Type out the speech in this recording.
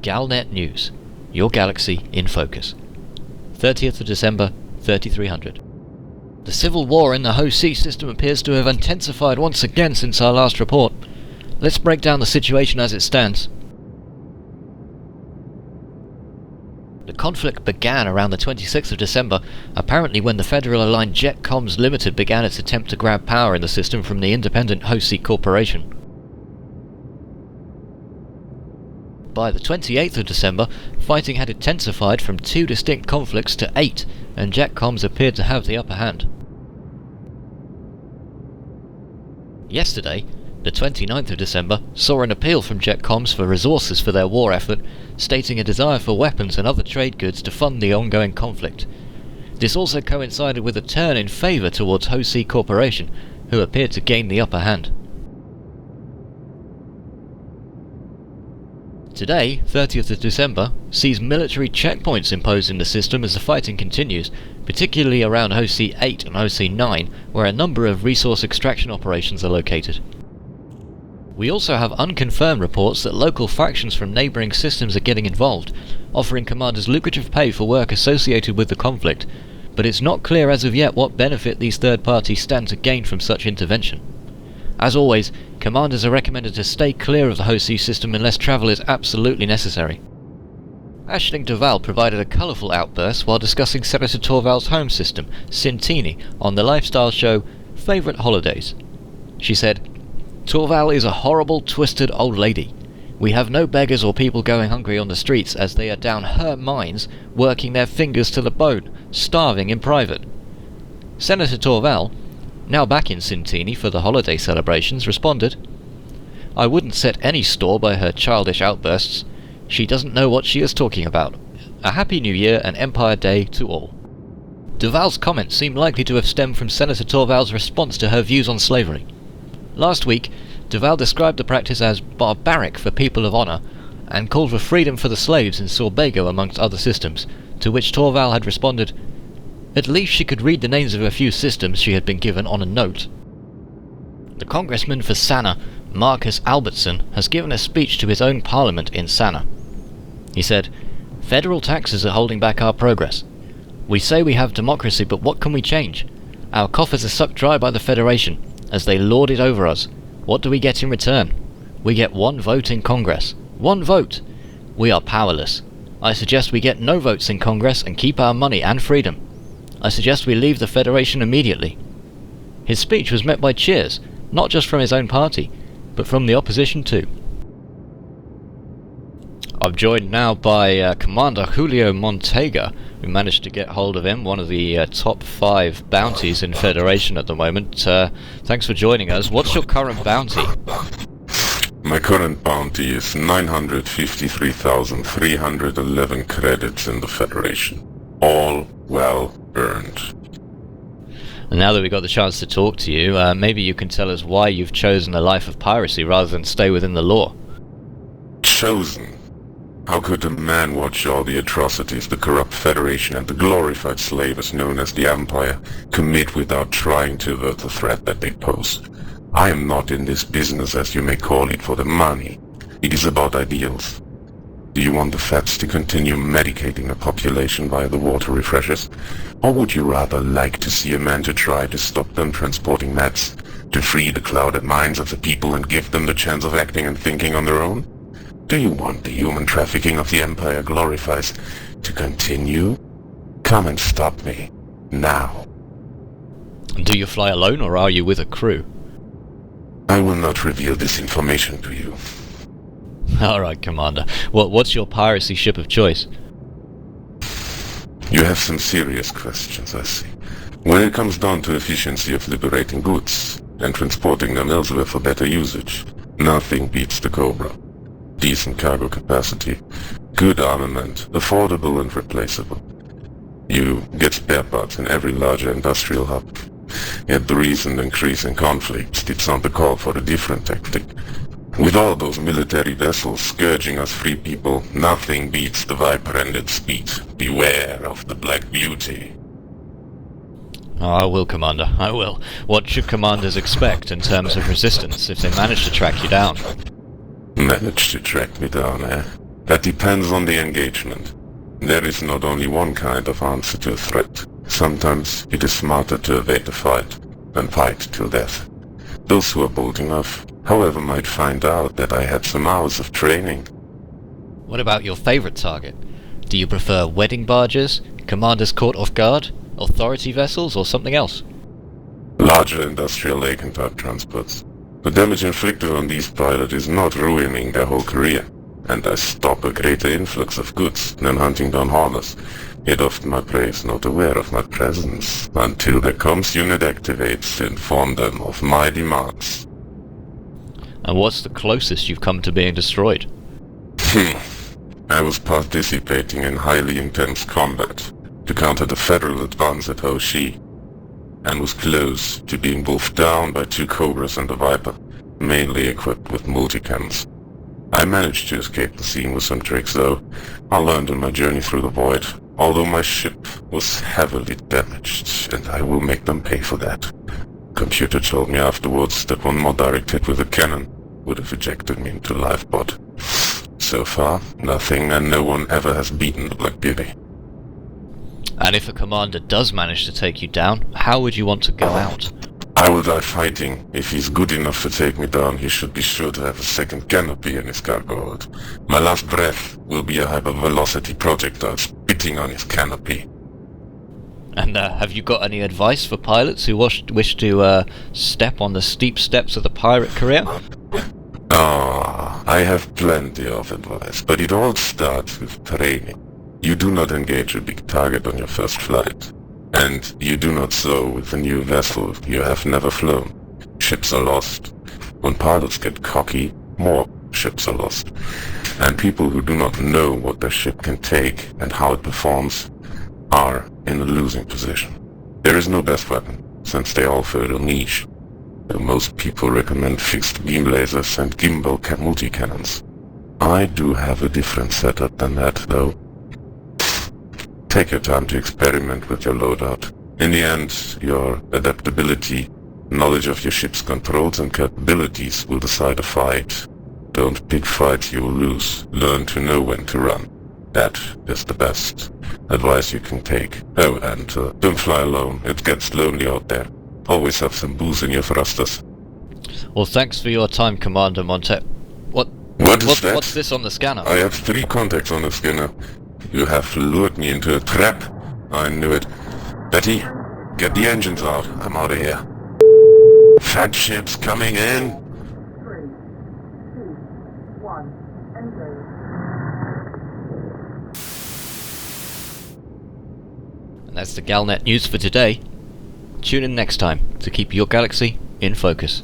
Galnet News. Your galaxy in focus. 30th of December, 3300. The civil war in the Ho-C system appears to have intensified once again since our last report. Let's break down the situation as it stands. The conflict began around the 26th of December, apparently when the federal-aligned Jet Comms Limited began its attempt to grab power in the system from the independent Ho-C Corporation. By the 28th of December, fighting had intensified from 2 distinct conflicts to 8, and Jet Comms appeared to have the upper hand. Yesterday, the 29th of December, saw an appeal from Jet Comms for resources for their war effort, stating a desire for weapons and other trade goods to fund the ongoing conflict. This also coincided with a turn in favour towards Ho-C Corporation, who appeared to gain the upper hand. Today, 30th of December, sees military checkpoints imposed in the system as the fighting continues, particularly around Ho-C 8 and Ho-C 9, where a number of resource extraction operations are located. We also have unconfirmed reports that local factions from neighbouring systems are getting involved, offering commanders lucrative pay for work associated with the conflict, but it's not clear as of yet what benefit these third parties stand to gain from such intervention. As always, commanders are recommended to stay clear of the Ho-C system unless travel is absolutely necessary. Aisling Duval provided a colourful outburst while discussing Senator Torval's home system, Sintini, on the lifestyle show Favourite Holidays. She said, "Torval is a horrible, twisted old lady. We have no beggars or people going hungry on the streets as they are down her mines, working their fingers to the bone, starving in private." Senator Torval, now back in Sintini for the holiday celebrations, responded, "I wouldn't set any store by her childish outbursts. She doesn't know what she is talking about. A Happy New Year and Empire Day to all." Duval's comments seem likely to have stemmed from Senator Torval's response to her views on slavery. Last week, Duval described the practice as barbaric for people of honour, and called for freedom for the slaves in Sorbago amongst other systems, to which Torval had responded, "At least she could read the names of a few systems she had been given on a note." The congressman for Sanna, Marcus Albertson, has given a speech to his own parliament in Sanna. He said, "Federal taxes are holding back our progress. We say we have democracy, but what can we change? Our coffers are sucked dry by the Federation, as they lord it over us. What do we get in return? We get 1 vote in Congress. 1 vote! We are powerless. I suggest we get no votes in Congress and keep our money and freedom. I suggest we leave the Federation immediately." His speech was met by cheers, not just from his own party, but from the opposition too. I'm joined now by Commander Julio Montega. We managed to get hold of him, one of the top 5 bounties in Federation at the moment. Thanks for joining us. What's your current bounty? My current bounty is 953,311 credits in the Federation. All well earned. And now that we've got the chance to talk to you, maybe you can tell us why you've chosen a life of piracy rather than stay within the law. Chosen? How could a man watch all the atrocities the corrupt Federation and the glorified slavers known as the Empire commit without trying to avert the threat that they pose? I am not in this business, as you may call it, for the money. It is about ideals. Do you want the Feds to continue medicating a population via the water refreshers? Or would you rather like to see a man to try to stop them transporting meds, to free the clouded minds of the people and give them the chance of acting and thinking on their own? Do you want the human trafficking of the Empire glorifies to continue? Come and stop me. Now. Do you fly alone or are you with a crew? I will not reveal this information to you. Alright, Commander. What's your piracy ship of choice? You have some serious questions, I see. When it comes down to efficiency of liberating goods and transporting them elsewhere for better usage, nothing beats the Cobra. Decent cargo capacity, good armament, affordable and replaceable. You get spare parts in every larger industrial hub. Yet the recent increase in conflicts did sound the call for a different tactic. With all those military vessels scourging us free people, nothing beats the Viper and its speed. Beware of the Black Beauty. Oh, I will, Commander, I will. What should commanders expect in terms of resistance if they manage to track you down? Manage to track me down, eh? That depends on the engagement. There is not only one kind of answer to a threat. Sometimes it is smarter to evade the fight than fight till death. Those who are bold enough, however, might find out that I had some hours of training. What about your favourite target? Do you prefer wedding barges, commanders caught off guard, authority vessels, or something else? Larger industrial lake and type transports. The damage inflicted on these pilots is not ruining their whole career, and I stop a greater influx of goods than hunting down haulers. Yet often my prey is not aware of my presence until the comms unit activates to inform them of my demands. And what's the closest you've come to being destroyed? I was participating in highly intense combat to counter the Federal advance at Hoshi, and was close to being wolfed down by 2 Cobras and a Viper, mainly equipped with multicams. I managed to escape the scene with some tricks though. I learned on my journey through the void, although my ship was heavily damaged, and I will make them pay for that. Computer told me afterwards that one more direct hit with a cannon would have ejected me into lifeboat. So far, nothing and no one ever has beaten the Black Beauty. And if a commander does manage to take you down, how would you want to go out? I will die fighting. If he's good enough to take me down, he should be sure to have a second canopy in his cargo hold. My last breath will be a hypervelocity projectile spitting on his canopy. And have you got any advice for pilots who wish to step on the steep steps of the pirate career? I have plenty of advice, but it all starts with training. You do not engage a big target on your first flight, and you do not so with a new vessel you have never flown. Ships are lost. When pilots get cocky, more ships are lost. And people who do not know what their ship can take and how it performs are in a losing position. There is no best weapon, since they all fill a niche. Though most people recommend fixed beam lasers and gimbal multi-cannons. I do have a different setup than that, though. Take your time to experiment with your loadout. In the end, your adaptability, knowledge of your ship's controls and capabilities will decide a fight. Don't pick fights you will lose. Learn to know when to run. That is the best advice you can take. Oh, and don't fly alone. It gets lonely out there. Always have some booze in your thrusters. Well, thanks for your time, Commander Montega. What is that? What's this on the scanner? I have 3 contacts on the scanner. You have lured me into a trap. I knew it. Betty, get the engines out. I'm out of here. Fat ships coming in. 3, 2, 1, engage. And that's the Galnet news for today. Tune in next time to keep your galaxy in focus.